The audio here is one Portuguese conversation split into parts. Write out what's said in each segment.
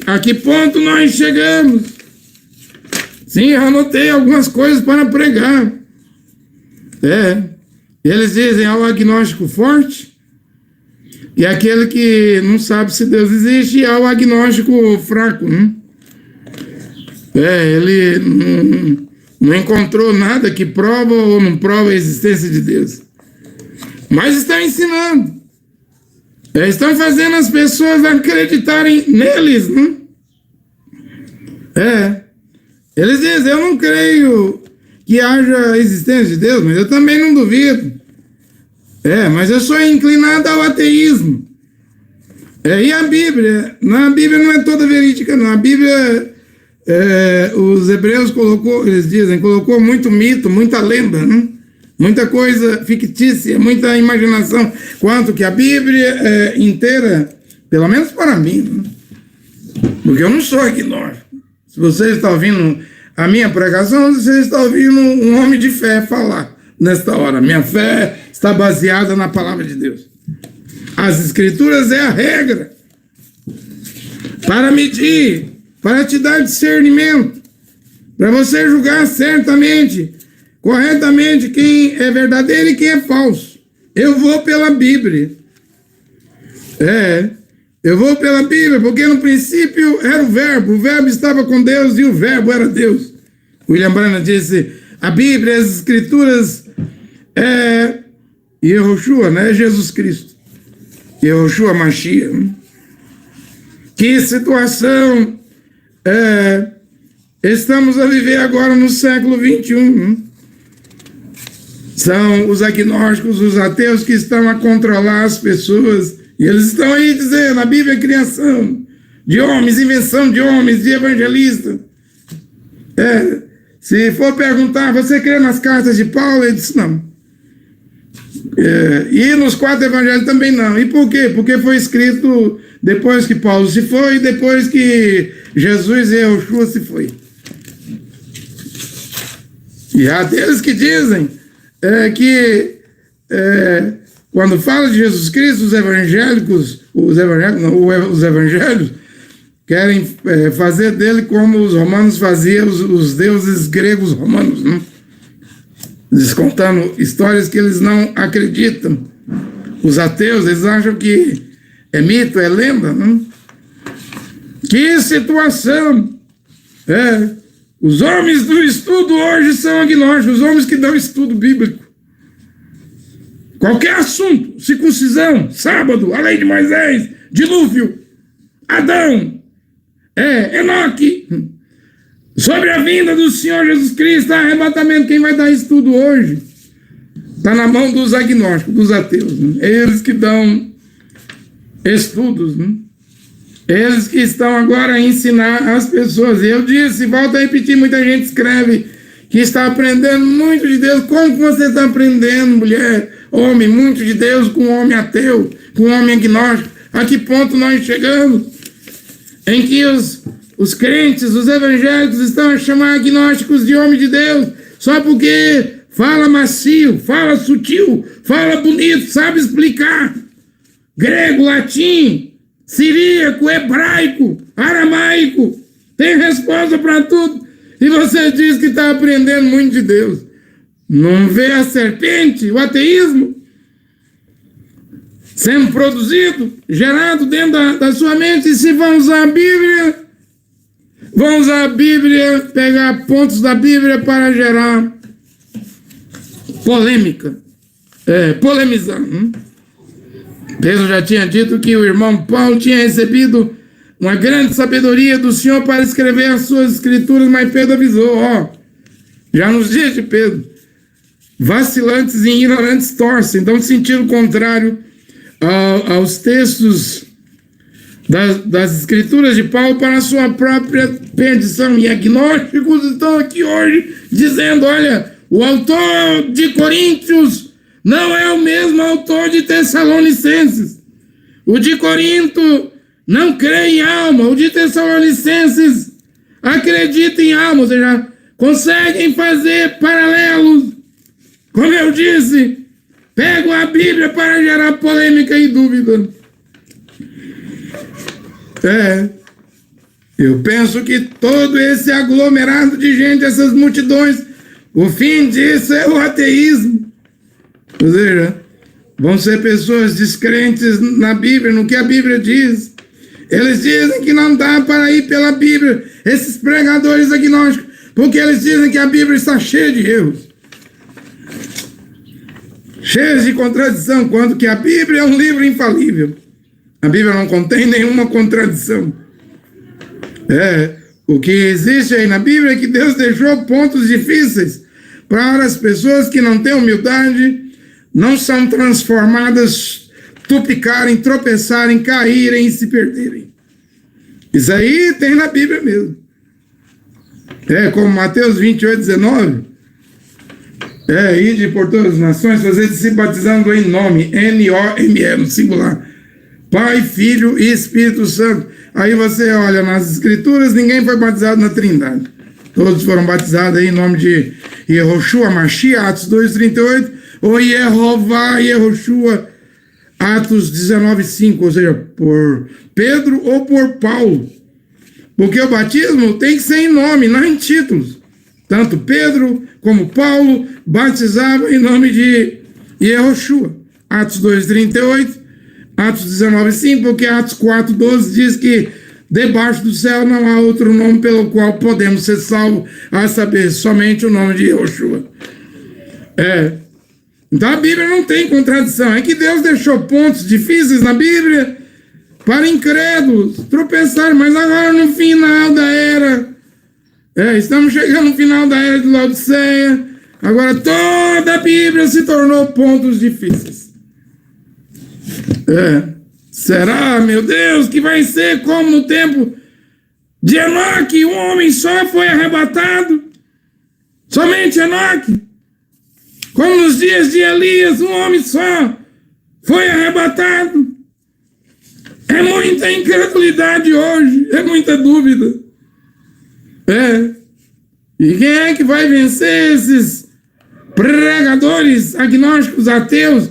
A que ponto nós chegamos? Sim, eu anotei algumas coisas para pregar. Eles dizem ao agnóstico forte, e aquele que não sabe se Deus existe, e ao agnóstico fraco, né? Ele não encontrou nada que prova ou não prova a existência de Deus. Mas estão ensinando. Estão fazendo as pessoas acreditarem neles, né? Eles dizem, eu não creio que haja a existência de Deus, mas eu também não duvido. Mas eu sou inclinado ao ateísmo. E a Bíblia? A Bíblia não é toda verídica, não. A Bíblia, os hebreus colocou muito mito, muita lenda, né? Muita coisa fictícia, muita imaginação. Quanto que a Bíblia inteira, pelo menos para mim, né? Porque eu não sou agnóstico. Se você está ouvindo a minha pregação, você está ouvindo um homem de fé falar nesta hora. Minha fé está baseada na palavra de Deus. As escrituras é a regra para medir, para te dar discernimento, para você julgar certamente, corretamente quem é verdadeiro e quem é falso. Eu vou pela Bíblia. Eu vou pela Bíblia, porque no princípio era o verbo estava com Deus e o verbo era Deus. William Branham disse, a Bíblia, as escrituras é Yehoshua, né? Jesus Cristo. Yehoshua Mashiach. Que situação estamos a viver agora no século 21. São os agnósticos, os ateus que estão a controlar as pessoas. E eles estão aí dizendo, a Bíblia é criação de homens, invenção de homens, de evangelistas. Se for perguntar, você crê nas cartas de Paulo? Ele disse, não. E nos 4 evangelhos também não. E por quê? Porque foi escrito depois que Paulo se foi e depois que Jesus e Yehoshua se foi. E há aqueles que dizem que quando fala de Jesus Cristo, os evangélicos querem fazer dele como os romanos faziam os deuses gregos romanos, né? Descontando histórias que eles não acreditam. Os ateus, eles acham que é mito, é lenda, né? Que situação! Os homens do estudo hoje são agnósticos, os homens que dão estudo bíblico. Qualquer assunto, circuncisão, sábado, a lei de Moisés, dilúvio, Adão, Enoque, sobre a vinda do Senhor Jesus Cristo, arrebatamento, quem vai dar estudo hoje? Está na mão dos agnósticos, dos ateus, né? Eles que dão estudos, né? Eles que estão agora a ensinar as pessoas. E eu disse, volto a repetir, muita gente escreve que está aprendendo muito de Deus. Como que você está aprendendo, mulher, homem, muito de Deus com um homem ateu, com um homem agnóstico? A que ponto nós chegamos? Em que os crentes, os evangélicos estão a chamar agnósticos de homem de Deus, só porque fala macio, fala sutil, fala bonito, sabe explicar. Grego, latim, siríaco, hebraico, aramaico, tem resposta para tudo. E você diz que está aprendendo muito de Deus. Não vê a serpente, o ateísmo, sendo produzido, gerado dentro da sua mente? E se vão usar a Bíblia, pegar pontos da Bíblia para gerar polêmica, polemizar. Pedro já tinha dito que o irmão Paulo tinha recebido uma grande sabedoria do Senhor para escrever as suas escrituras, mas Pedro avisou, já nos dias de Pedro, vacilantes e ignorantes torcem, dão sentido contrário aos textos das escrituras de Paulo para a sua própria perdição. E agnósticos estão aqui hoje dizendo, olha, o autor de Coríntios não é o mesmo autor de Tessalonicenses. O de Corinto não crê em alma, o de Tessalonicenses acredita em alma, ou seja, conseguem fazer paralelos. Como eu disse, pegam a Bíblia para gerar polêmica e dúvida. Eu penso que todo esse aglomerado de gente, essas multidões, o fim disso é o ateísmo. Ou seja, vão ser pessoas descrentes na Bíblia, no que a Bíblia diz. Eles dizem que não dá para ir pela Bíblia, esses pregadores agnósticos, porque eles dizem que a Bíblia está cheia de erros, cheia de contradição, quanto que a Bíblia é um livro infalível. A Bíblia não contém nenhuma contradição. O que existe aí na Bíblia é que Deus deixou pontos difíceis para as pessoas que não têm humildade, não são transformadas, tupicarem, tropeçarem, caírem e se perderem. Isso aí tem na Bíblia mesmo. Como Mateus 28:19. Ide por todas as nações, fazer se batizando em nome, N-O-M-E, no singular. Pai, Filho e Espírito Santo. Aí você olha nas Escrituras, ninguém foi batizado na Trindade. Todos foram batizados aí em nome de Yehoshua Mashiach, Atos 2:38, ou Yehová, Yehoshua, Atos 19:5, ou seja, por Pedro ou por Paulo. Porque o batismo tem que ser em nome, não em títulos. Tanto Pedro como Paulo batizavam em nome de Yehoshua. Atos 2:38, Atos 19:5, porque Atos 4:12 diz que debaixo do céu não há outro nome pelo qual podemos ser salvos, a saber, somente o nome de Yehoshua. Então a Bíblia não tem contradição. É que Deus deixou pontos difíceis na Bíblia para incrédulos tropeçarem, mas agora no final da era, estamos chegando no final da era de Laodiceia, agora toda a Bíblia se tornou pontos difíceis. Será, meu Deus, que vai ser como no tempo de Enoque, um homem só foi arrebatado? Somente Enoque? Como nos dias de Elias, um homem só foi arrebatado? É muita incredulidade hoje, é muita dúvida. E quem é que vai vencer esses pregadores agnósticos, ateus,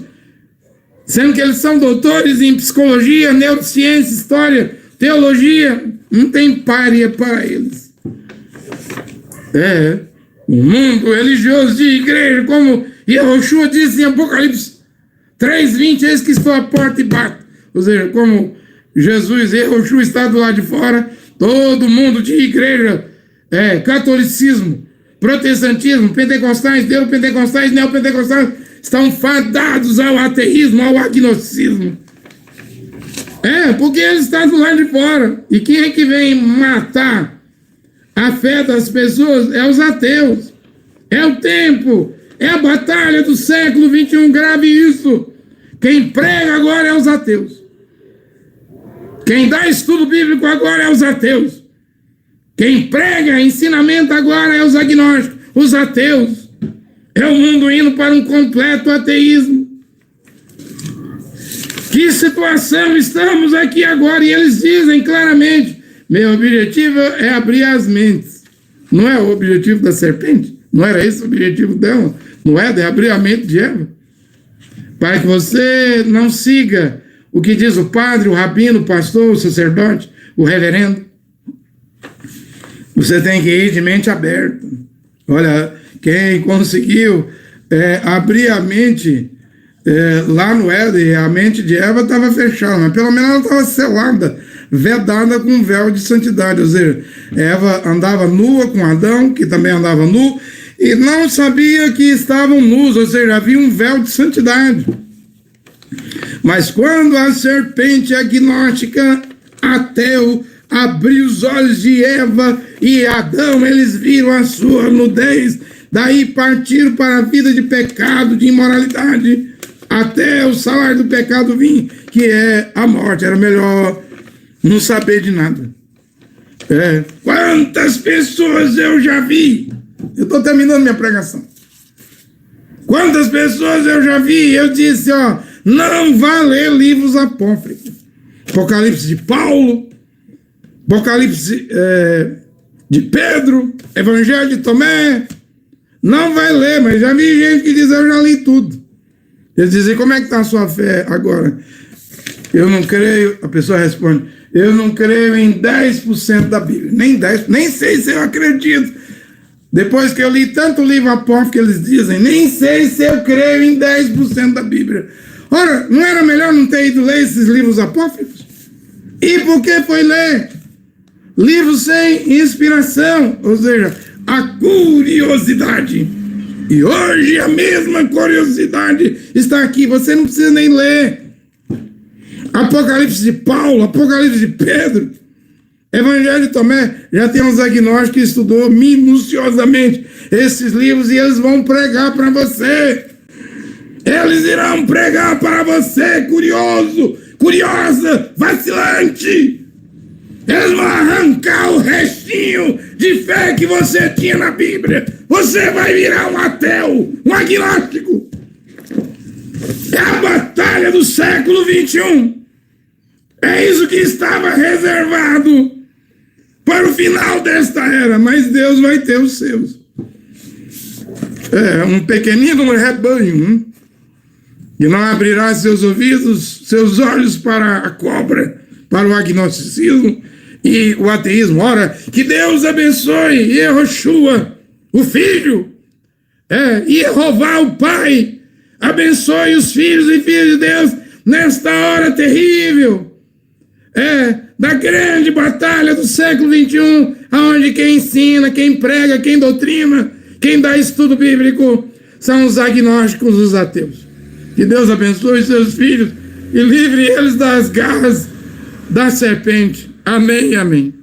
sendo que eles são doutores em psicologia, neurociência, história, teologia? Não tem pária para eles. O mundo religioso de igreja, como Yehoshua disse em Apocalipse 3:20, eis que estou à porta e bato. Ou seja, como Jesus, Yehoshua está do lado de fora, todo mundo de igreja, catolicismo, protestantismo, pentecostais, neopentecostais, estão fadados ao ateísmo, ao agnosticismo. Porque eles estão do lado de fora. E quem é que vem matar a fé das pessoas? É os ateus. É o tempo. É a batalha do século XXI. Grave isso. Quem prega agora é os ateus. Quem dá estudo bíblico agora é os ateus. Quem prega ensinamento agora é os agnósticos, os ateus. É o mundo indo para um completo ateísmo. Que situação estamos aqui agora? E eles dizem claramente: meu objetivo é abrir as mentes. Não é o objetivo da serpente? Não era esse o objetivo dela? Não é de abrir a mente de Eva? Para que você não siga o que diz o padre, o rabino, o pastor, o sacerdote, o reverendo. Você tem que ir de mente aberta. Olha, quem conseguiu abrir a mente lá no Éden, a mente de Eva estava fechada, mas pelo menos ela estava selada, vedada com um véu de santidade. Ou seja, Eva andava nua com Adão, que também andava nu, e não sabia que estavam nus, ou seja, havia um véu de santidade. Mas quando a serpente agnóstica, ateu, abriu os olhos de Eva e Adão, eles viram a sua nudez, daí partiram para a vida de pecado, de imoralidade, até o salário do pecado vir, que é a morte. Era melhor não saber de nada. Quantas pessoas eu já vi? Eu estou terminando minha pregação. Quantas pessoas eu já vi? Eu disse, não vá ler livros apócrifos. Apocalipse de Paulo, Apocalipse de Pedro, Evangelho de Tomé. Não vai ler, mas já vi gente que diz, eu já li tudo. Eles dizem, como é que está a sua fé agora? Eu não creio. A pessoa responde, Eu não creio em 10% da Bíblia. Nem 10%, nem sei se eu acredito. Depois que eu li tanto livro apócrifo que eles dizem, nem sei se eu creio em 10% da Bíblia. Ora, não era melhor não ter ido ler esses livros apócrifos? E por que foi ler? Livros sem inspiração, ou seja, a curiosidade. E hoje a mesma curiosidade está aqui, você não precisa nem ler. Apocalipse de Paulo, Apocalipse de Pedro, Evangelho de Tomé, já tem uns agnósticos que estudou minuciosamente esses livros e eles vão pregar para você. Eles irão pregar para você, curioso, curiosa, vacilante. Eles vão arrancar o restinho de fé que você tinha na Bíblia. Você vai virar um ateu, um agnóstico. É a batalha do século XXI. É isso que estava reservado para o final desta era, mas Deus vai ter os seus. É um pequenino rebanho, que não abrirá seus ouvidos, seus olhos para a cobra, para o agnosticismo e o ateísmo. Ora, que Deus abençoe Yehoshua, o Filho, e Jeová, o Pai, abençoe os filhos e filhas de Deus nesta hora terrível, da grande batalha do século XXI, onde quem ensina, quem prega, quem doutrina, quem dá estudo bíblico são os agnósticos, os ateus. Que Deus abençoe os seus filhos e livre eles das garras da serpente. Amém, amém.